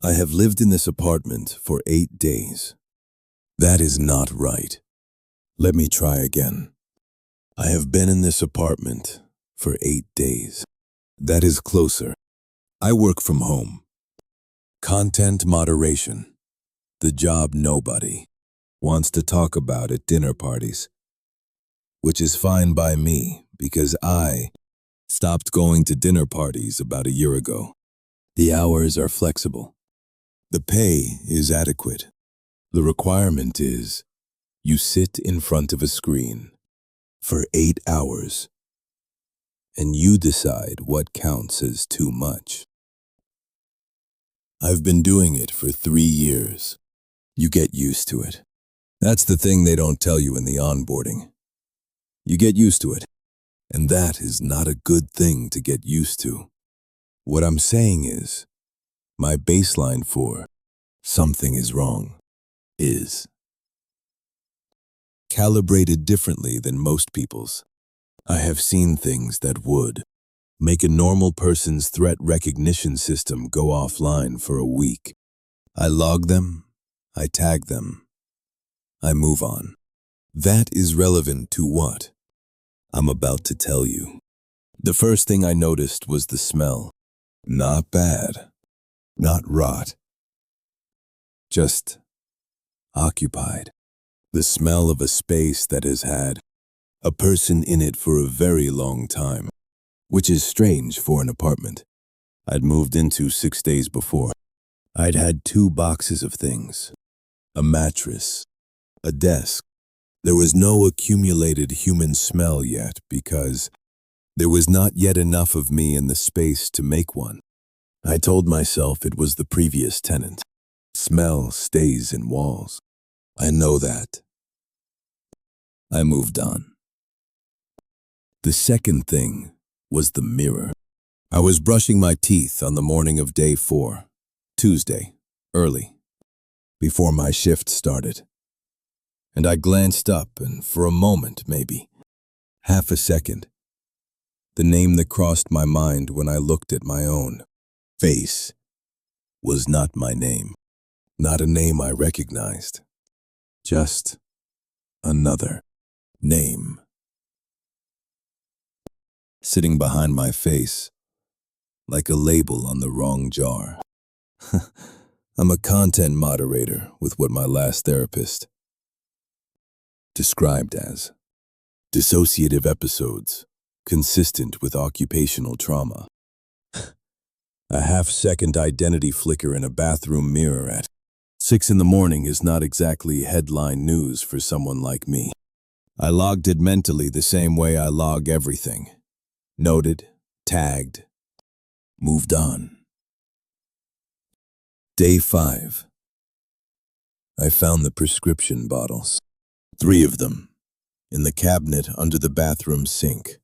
I have lived in this apartment for 8 days. That is not right. Let me try again. I have been in this apartment for 8 days. That is closer. I work from home. Content moderation. The job nobody wants to talk about at dinner parties. Which is fine by me because I stopped going to dinner parties about a year ago. The hours are flexible. The pay is adequate. The requirement is you sit in front of a screen for 8 hours and you decide what counts as too much. I've been doing it for 3 years. You get used to it. That's the thing they don't tell you in the onboarding. You get used to it, and that is not a good thing to get used to. What I'm saying is, my baseline for something is wrong is calibrated differently than most people's. I have seen things that would make a normal person's threat recognition system go offline for a week. I log them, I tag them, I move on. That is relevant to what I'm about to tell you. The first thing I noticed was the smell. Not bad, not rot, just occupied. The smell of a space that has had a person in it for a very long time, which is strange for an apartment I'd moved into 6 days before. I'd had 2 boxes of things, a mattress, a desk. There was no accumulated human smell yet because there was not yet enough of me in the space to make one. I told myself it was the previous tenant. Smell stays in walls. I know that. I moved on. The second thing was the mirror. I was brushing my teeth on the morning of day 4, Tuesday, early, before my shift started. And I glanced up and for a moment, maybe, half a second, the name that crossed my mind when I looked at my own face was not my name, not a name I recognized, just another name. Sitting behind my face, like a label on the wrong jar. I'm a content moderator with what my last therapist described as dissociative episodes consistent with occupational trauma. A half-second identity flicker in a bathroom mirror at 6 in the morning is not exactly headline news for someone like me. I logged it mentally the same way I log everything. Noted, tagged, moved on. Day 5. I found the prescription bottles. 3 of them, in the cabinet under the bathroom sink,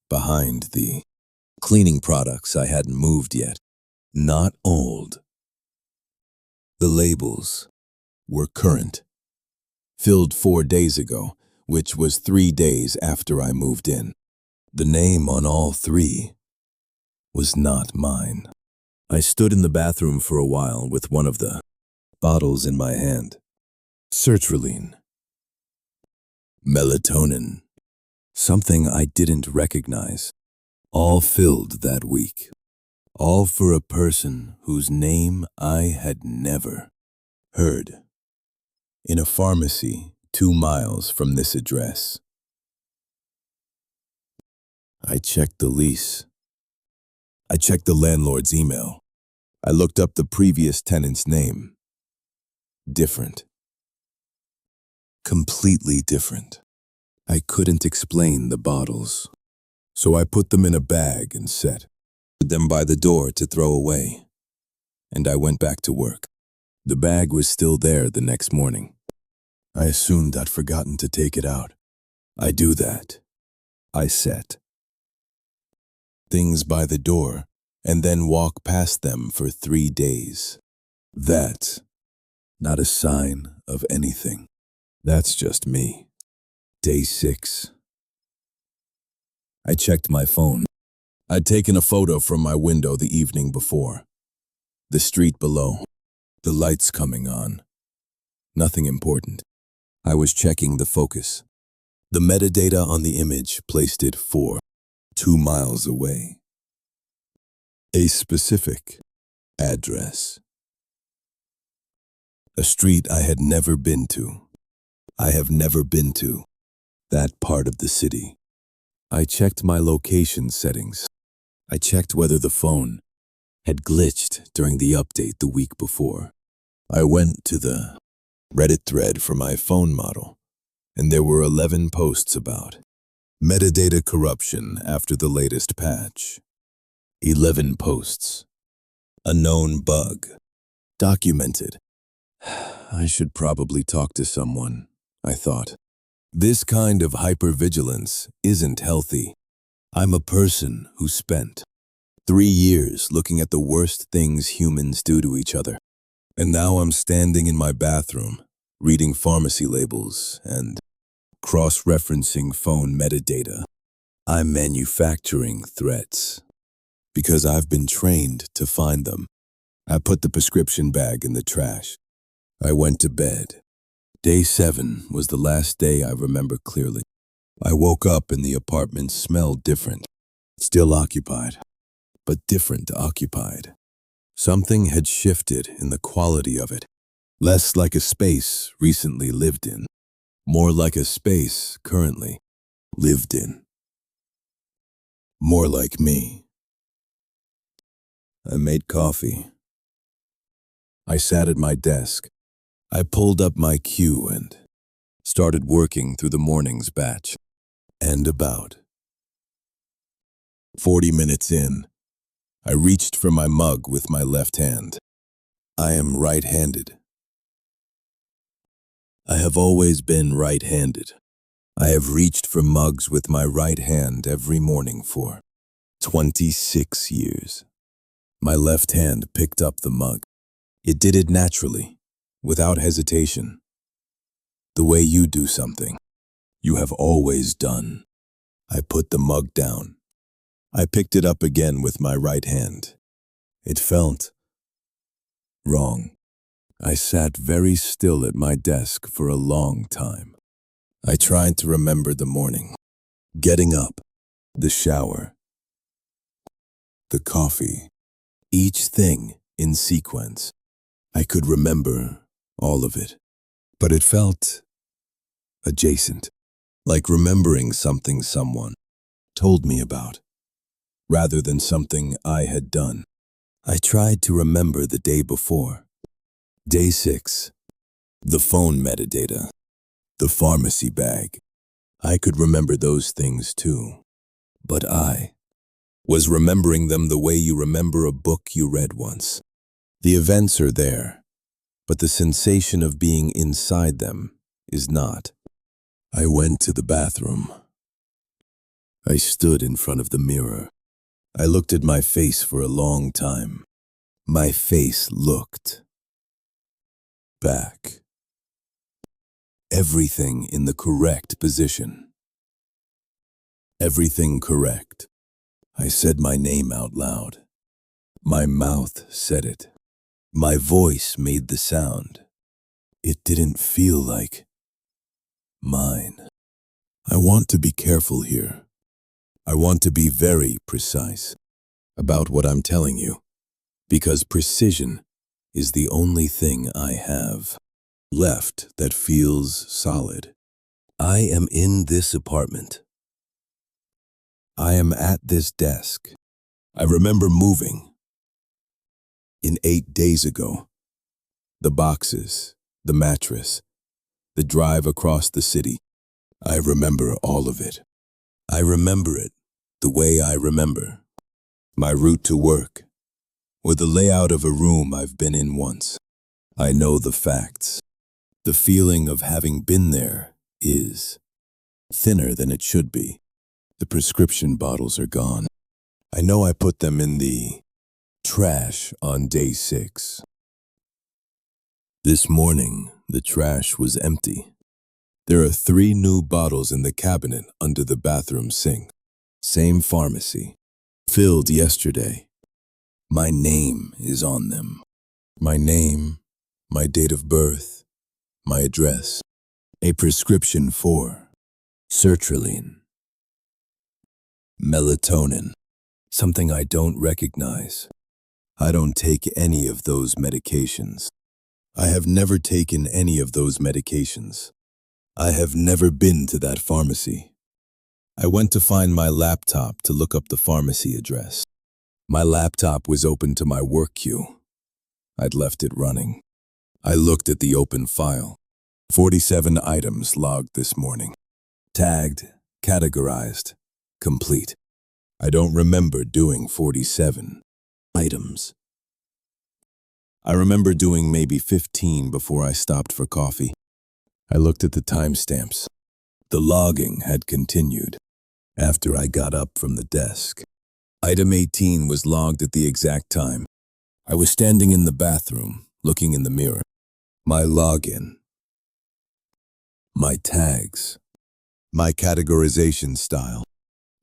behind the cleaning products I hadn't moved yet. Not old. The labels were current, filled 4 days ago, which was 3 days after I moved in. The name on all 3 was not mine. I stood in the bathroom for a while with one of the bottles in my hand. Sertraline. Melatonin. Something I didn't recognize. All filled that week. All for a person whose name I had never heard. In a pharmacy 2 miles from this address. I checked the lease. I checked the landlord's email. I looked up the previous tenant's name. Different. Completely different. I couldn't explain the bottles, so I put them in a bag and set them by the door to throw away, and I went back to work. The bag was still there the next morning. I assumed I'd forgotten to take it out. I do that. I set things by the door and then walk past them for 3 days. That's not a sign of anything. That's just me. Day 6. I checked my phone. I'd taken a photo from my window the evening before. The street below, The lights coming on. Nothing important. I was checking the focus. The metadata on the image placed it 2 miles away. A specific address. A street I had never been to. I have never been to that part of the city. I checked my location settings. I checked whether the phone had glitched during the update the week before. I went to the Reddit thread for my phone model, and there were 11 posts about metadata corruption after the latest patch. 11 posts. A known bug. Documented. I should probably talk to someone, I thought. This kind of hypervigilance isn't healthy. I'm a person who spent 3 years looking at the worst things humans do to each other. And now I'm standing in my bathroom, reading pharmacy labels and cross-referencing phone metadata. I'm manufacturing threats because I've been trained to find them. I put the prescription bag in the trash. I went to bed. Day 7 was the last day I remember clearly. I woke up and the apartment smelled different. Still occupied, but different occupied. Something had shifted in the quality of it. Less like a space recently lived in, more like a space currently lived in. More like me. I made coffee. I sat at my desk. I pulled up my queue and started working through the morning's batch. And about 40 minutes in, I reached for my mug with my left hand. I am right-handed. I have always been right-handed. I have reached for mugs with my right hand every morning for 26 years. My left hand picked up the mug. It did it naturally, without hesitation. The way you do something, you have always done. I put the mug down. I picked it up again with my right hand. It felt wrong. I sat very still at my desk for a long time. I tried to remember the morning, getting up, the shower, the coffee, each thing in sequence. I could remember all of it, but it felt adjacent, like remembering something someone told me about, rather than something I had done. I tried to remember the day before. Day 6, the phone metadata, the pharmacy bag. I could remember those things too, but I was remembering them the way you remember a book you read once. The events are there, but the sensation of being inside them is not. I went to the bathroom. I stood in front of the mirror. I looked at my face for a long time. My face looked back. Everything in the correct position. Everything correct. I said my name out loud. My mouth said it. My voice made the sound. It didn't feel like mine. I want to be careful here. I want to be very precise about what I'm telling you, because precision is the only thing I have left that feels solid. I am in this apartment. I am at this desk. I remember moving in 8 days ago. The boxes, the mattress, the drive across the city. I remember all of it. I remember it the way I remember my route to work or the layout of a room I've been in once. I know the facts. The feeling of having been there is thinner than it should be. The prescription bottles are gone. I know I put them in the trash on day 6. This morning, the trash was empty. There are 3 new bottles in the cabinet under the bathroom sink. Same pharmacy. Filled yesterday. My name is on them. My name my date of birth, my address, a prescription for sertraline, melatonin, something I don't recognize. I don't take any of those medications. I have never taken any of those medications. I have never been to that pharmacy. I went to find my laptop to look up the pharmacy address. My laptop was open to my work queue. I'd left it running. I looked at the open file. 47 items logged this morning. Tagged, categorized, complete. I don't remember doing 47 items. I remember doing maybe 15 before I stopped for coffee. I looked at the timestamps. The logging had continued after I got up from the desk. Item 18 was logged at the exact time. I was standing in the bathroom, looking in the mirror. My login, my tags, my categorization style,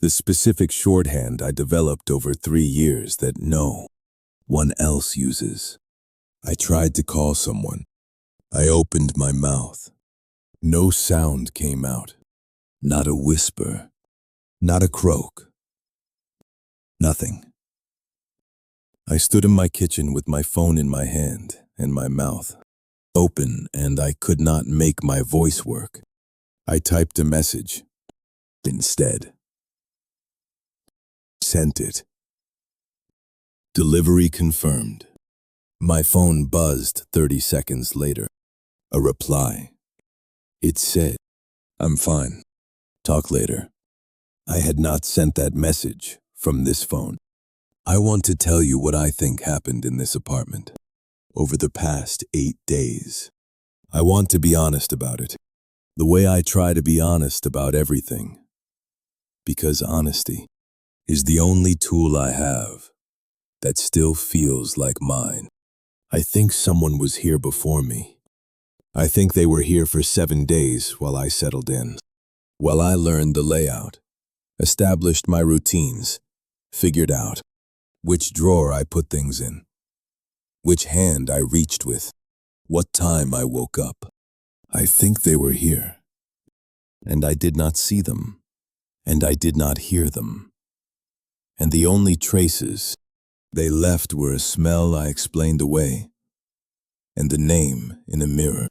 the specific shorthand I developed over 3 years that no one else uses. I tried to call someone. I opened my mouth. No sound came out. Not a whisper. Not a croak. Nothing. I stood in my kitchen with my phone in my hand and my mouth open, and I could not make my voice work. I typed a message. Instead, sent it. Delivery confirmed. My phone buzzed 30 seconds later. A reply. It said, "I'm fine. Talk later." I had not sent that message from this phone. I want to tell you what I think happened in this apartment over the past 8 days. I want to be honest about it, the way I try to be honest about everything, because honesty is the only tool I have that still feels like mine. I think someone was here before me. I think they were here for 7 days while I settled in, while I learned the layout, established my routines, figured out which drawer I put things in, which hand I reached with, what time I woke up. I think they were here, and I did not see them, and I did not hear them. And the only traces they left were a smell I explained away, and the name in a mirror.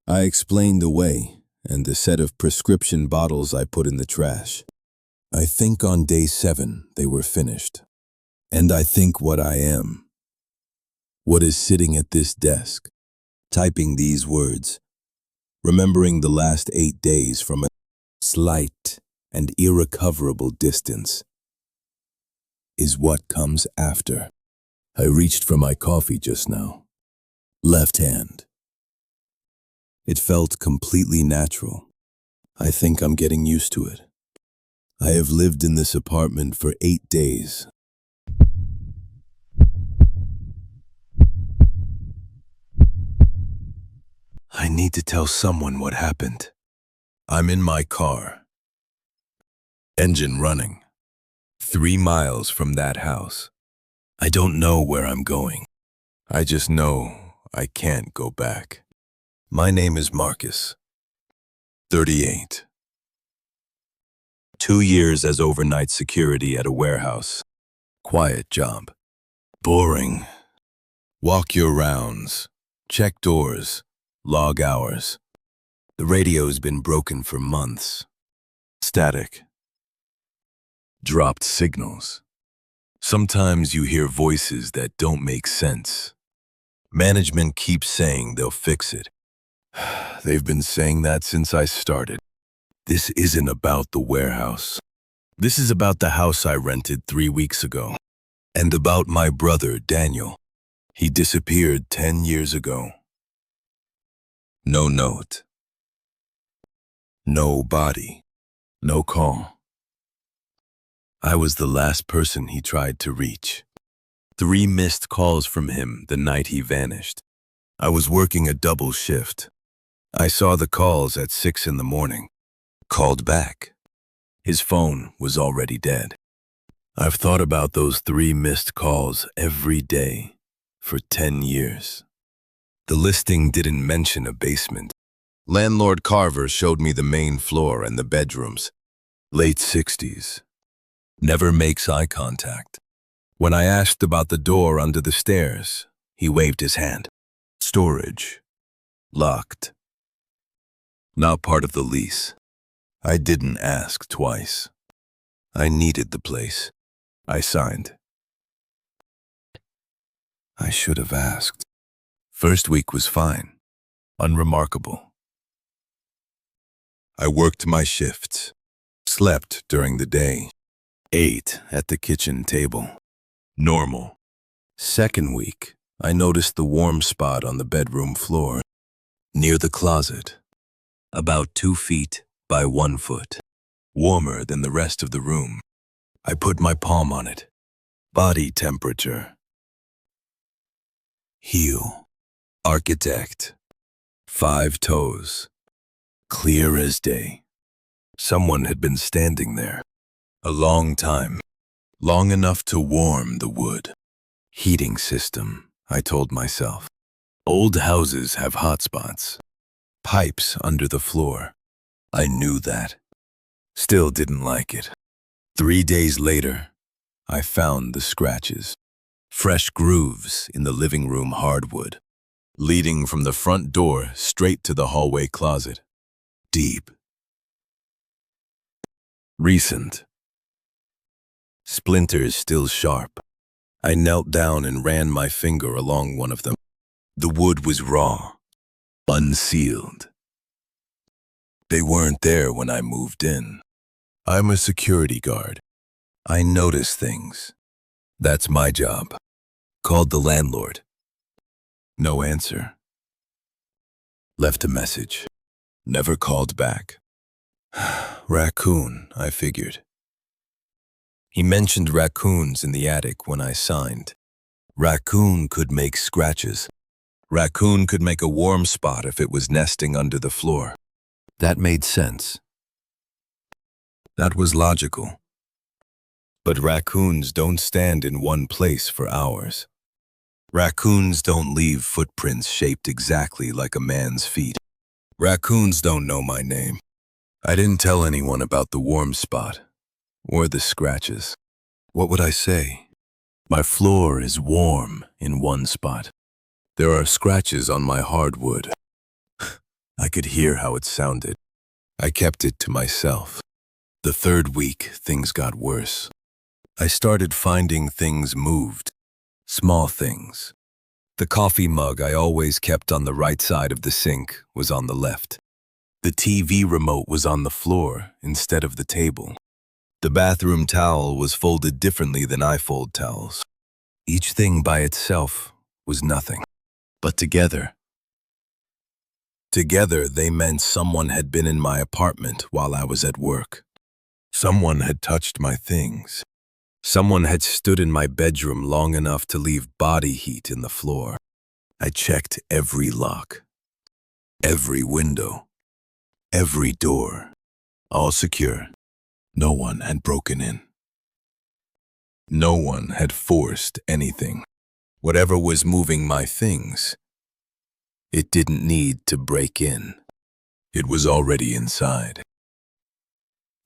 I explained away, and the set of prescription bottles I put in the trash. I think on day 7 they were finished. And I think what I am, what is sitting at this desk, typing these words, remembering the last 8 days from a slight and irrecoverable distance, is what comes after. I reached for my coffee just now. Left hand. It felt completely natural. I think I'm getting used to it. I have lived in this apartment for 8 days. I need to tell someone what happened. I'm in my car. Engine running. 3 miles from that house. I don't know where I'm going. I just know I can't go back. My name is Marcus. 38. 2 years as overnight security at a warehouse. Quiet job. Boring. Walk your rounds. Check doors. Log hours. The radio's been broken for months. Static. Dropped signals. Sometimes you hear voices that don't make sense. Management keeps saying they'll fix it. They've been saying that since I started. This isn't about the warehouse. This is about the house I rented 3 weeks ago. And about my brother, Daniel. He disappeared 10 years ago. No note. No body. No call. I was the last person he tried to reach. 3 missed calls from him the night he vanished. I was working a double shift. I saw the calls at 6 in the morning. Called back. His phone was already dead. I've thought about those 3 missed calls every day for 10 years. The listing didn't mention a basement. Landlord Carver showed me the main floor and the bedrooms. Late 60s. Never makes eye contact. When I asked about the door under the stairs, he waved his hand. Storage. Locked. Not part of the lease. I didn't ask twice. I needed the place. I signed. I should have asked. First week was fine. Unremarkable. I worked my shifts. Slept during the day. Ate at the kitchen table. Normal. Second week, I noticed the warm spot on the bedroom floor, near the closet. About 2 feet by 1 foot. Warmer than the rest of the room. I put my palm on it. Body temperature. Heel. Architect. 5 toes. Clear as day. Someone had been standing there. A long time. Long enough to warm the wood. Heating system, I told myself. Old houses have hotspots. Pipes under the floor. I knew that. Still didn't like it. 3 days later, I found the scratches. Fresh grooves in the living room hardwood, leading from the front door straight to the hallway closet. Deep. Recent. Splinters still sharp. I knelt down and ran my finger along one of them. The wood was raw, unsealed. They weren't there when I moved in. I'm a security guard. I notice things. That's my job. Called the landlord. No answer. Left a message. Never called back. Raccoon, I figured. He mentioned raccoons in the attic when I signed. Raccoon could make scratches. Raccoon could make a warm spot if it was nesting under the floor. That made sense. That was logical. But raccoons don't stand in one place for hours. Raccoons don't leave footprints shaped exactly like a man's feet. Raccoons don't know my name. I didn't tell anyone about the warm spot or the scratches. What would I say? My floor is warm in one spot. There are scratches on my hardwood. I could hear how it sounded. I kept it to myself. The third week, things got worse. I started finding things moved. Small things. The coffee mug I always kept on the right side of the sink was on the left. The TV remote was on the floor instead of the table. The bathroom towel was folded differently than I fold towels. Each thing by itself was nothing. But together they meant someone had been in my apartment while I was at work. Someone had touched my things. Someone had stood in my bedroom long enough to leave body heat in the floor. I checked every lock, every window, every door. All secure. No one had broken in. No one had forced anything. Whatever was moving my things, it didn't need to break in. It was already inside.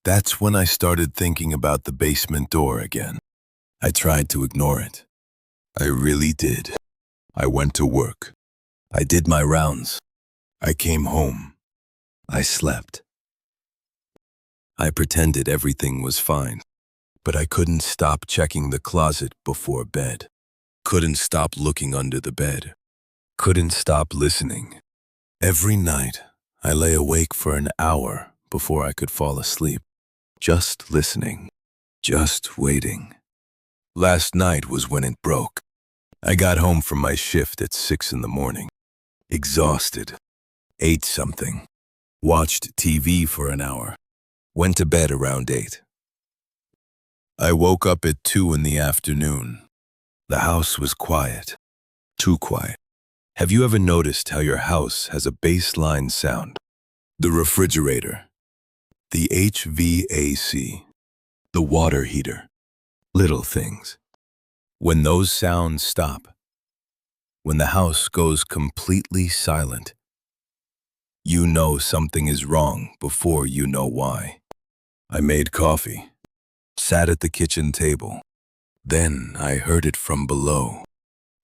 That's when I started thinking about the basement door again. I tried to ignore it. I really did. I went to work. I did my rounds. I came home. I slept. I pretended everything was fine, but I couldn't stop checking the closet before bed. Couldn't stop looking under the bed. Couldn't stop listening. Every night, I lay awake for an hour before I could fall asleep. Just listening. Just waiting. Last night was when it broke. I got home from my shift at 6 in the morning. Exhausted. Ate something. Watched TV for an hour. Went to bed around 8. I woke up at 2 in the afternoon. The house was quiet. Too quiet. Have you ever noticed how your house has a baseline sound? The refrigerator. The HVAC. The water heater. Little things. When those sounds stop, When the house goes completely silent, you know something is wrong before you know why. I made coffee, sat at the kitchen table. Then I heard it from below.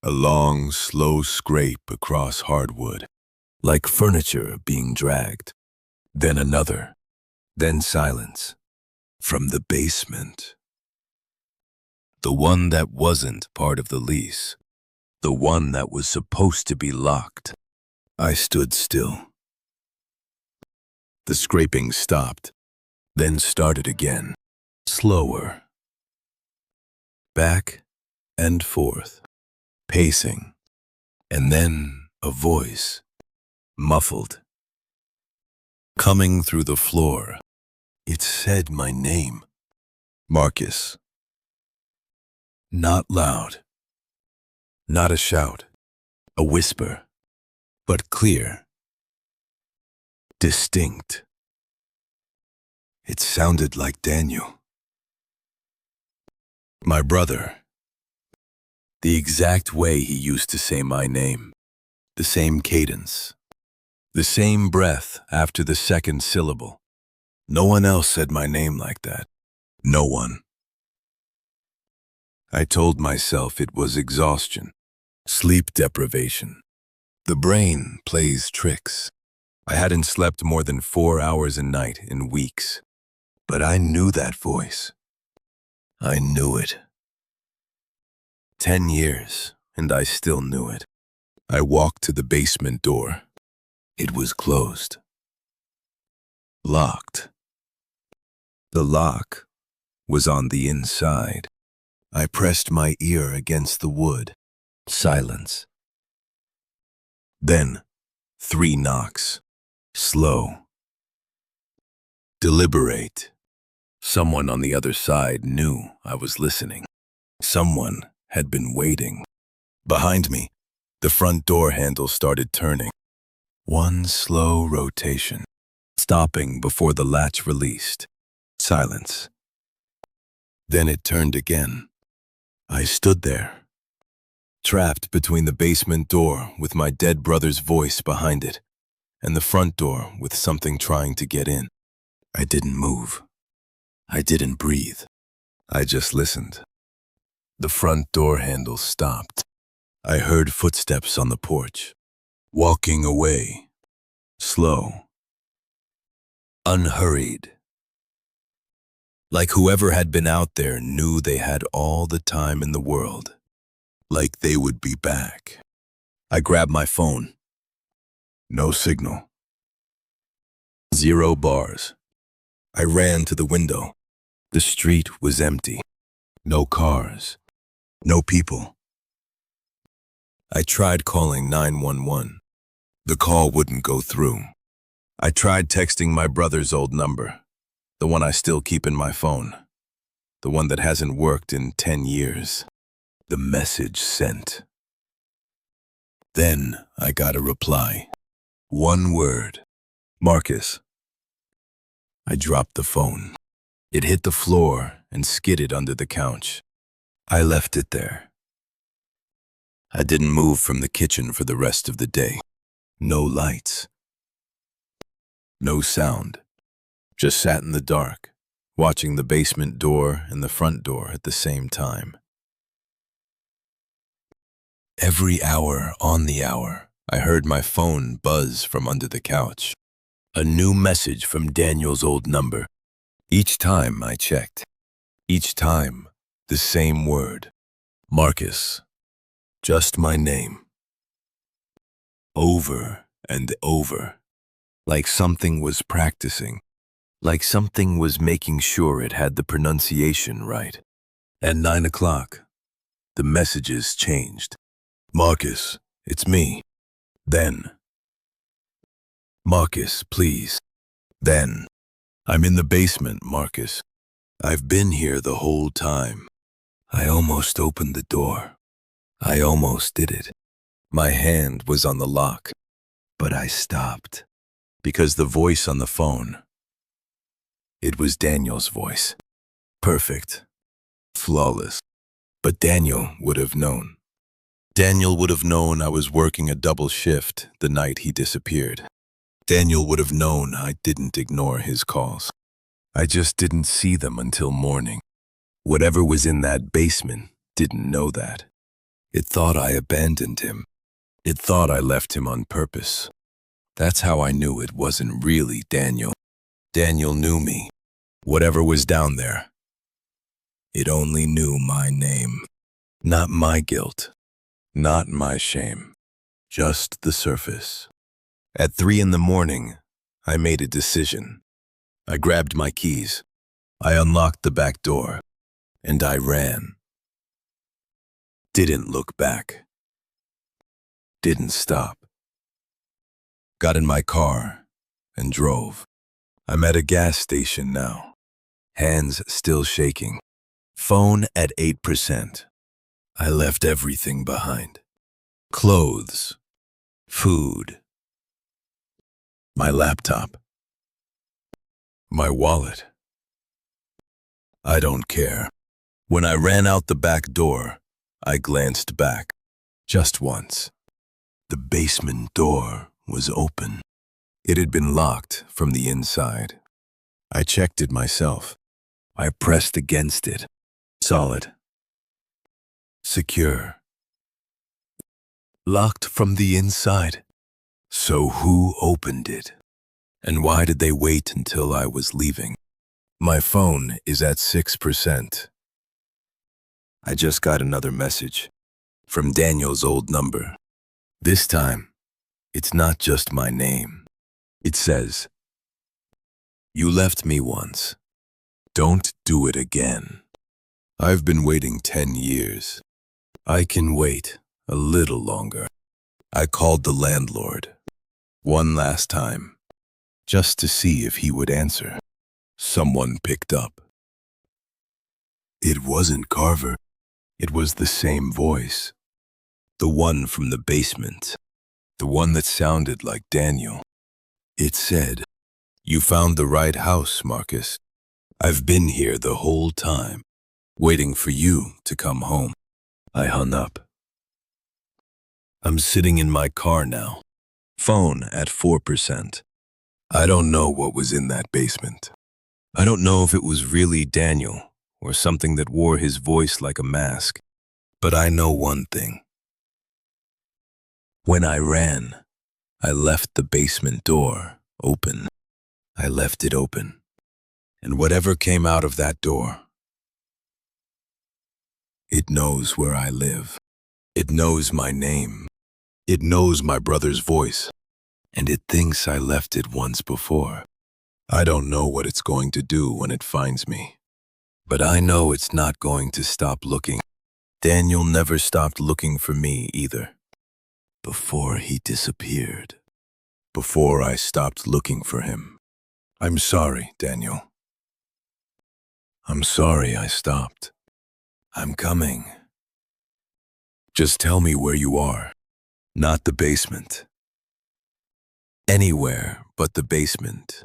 A long, slow scrape across hardwood, like furniture being dragged. Then another, then silence. From the basement. The one that wasn't part of the lease. The one that was supposed to be locked. I stood still. The scraping stopped, then started again. Slower. Back and forth. Pacing. And then a voice. Muffled. Coming through the floor. It said my name. Marcus. Not loud. Not a shout. A whisper. But clear. Distinct. It sounded like Daniel. My brother. The exact way he used to say my name. The same cadence. The same breath after the second syllable. No one else said my name like that. No one. I told myself it was exhaustion. Sleep deprivation. The brain plays tricks. I hadn't slept more than 4 hours a night in weeks. But I knew that voice. I knew it. 10 years, and I still knew it. I walked to the basement door. It was closed. Locked. The lock was on the inside. I pressed my ear against the wood. Silence. Then, 3 knocks. Slow. Deliberate. Someone on the other side knew I was listening. Someone had been waiting. Behind me, the front door handle started turning. One slow rotation, stopping before the latch released. Silence. Then it turned again. I stood there, trapped between the basement door with my dead brother's voice behind it, and the front door with something trying to get in. I didn't move. I didn't breathe. I just listened. The front door handle stopped. I heard footsteps on the porch, walking away, slow, unhurried. Like whoever had been out there knew they had all the time in the world. Like they would be back. I grabbed my phone. No signal. 0 bars. I ran to the window. The street was empty. No cars. No people. I tried calling 911. The call wouldn't go through. I tried texting my brother's old number, the one I still keep in my phone, the one that hasn't worked in 10 years. The message sent. Then I got a reply. 1 word. Marcus. I dropped the phone. It hit the floor and skidded under the couch. I left it there. I didn't move from the kitchen for the rest of the day. No lights. No sound. Just sat in the dark, watching the basement door and the front door at the same time. Every hour on the hour, I heard my phone buzz from under the couch. A new message from Daniel's old number. Each time I checked. Each time, the same word. Marcus. Just my name. Over and over. Like something was practicing. Like something was making sure it had the pronunciation right. At 9 o'clock, the messages changed. Marcus, it's me. Then. Marcus, please. Then. I'm in the basement, Marcus. I've been here the whole time. I almost opened the door. I almost did it. My hand was on the lock. But I stopped. Because the voice on the phone, it was Daniel's voice. Perfect. Flawless. But Daniel would have known. Daniel would have known I was working a double shift the night he disappeared. Daniel would have known I didn't ignore his calls. I just didn't see them until morning. Whatever was in that basement didn't know that. It thought I abandoned him. It thought I left him on purpose. That's how I knew it wasn't really Daniel. Daniel knew me. Whatever was down there, it only knew my name. Not my guilt, not my shame, just the surface. At 3 in the morning, I made a decision. I grabbed my keys. I unlocked the back door, and I ran. Didn't look back. Didn't stop. Got in my car and drove. I'm at a gas station now. Hands still shaking. Phone at 8%. I left everything behind. Clothes, food, my laptop, my wallet. I don't care. When I ran out the back door, I glanced back. Just once. The basement door was open. It had been locked from the inside. I checked it myself. I pressed against it. Solid. Secure. Locked from the inside. So who opened it? And why did they wait until I was leaving? My phone is at 6%. I just got another message from Daniel's old number. This time, it's not just my name. It says, "You left me once. Don't do it again." I've been waiting 10 years. I can wait a little longer. I called the landlord one last time, just to see if he would answer. Someone picked up. It wasn't Carver. It was the same voice. The one from the basement. The one that sounded like Daniel. It said, "You found the right house, Marcus. I've been here the whole time, waiting for you to come home." I hung up. I'm sitting in my car now. Phone at 4%. I don't know what was in that basement. I don't know if it was really Daniel or something that wore his voice like a mask. But I know one thing. When I ran, I left the basement door open. I left it open. And whatever came out of that door, it knows where I live. It knows my name. It knows my brother's voice. And it thinks I left it once before. I don't know what it's going to do when it finds me. But I know it's not going to stop looking. Daniel never stopped looking for me either. Before he disappeared. Before I stopped looking for him. I'm sorry, Daniel. I'm sorry I stopped. I'm coming. Just tell me where you are. Not the basement. Anywhere but the basement.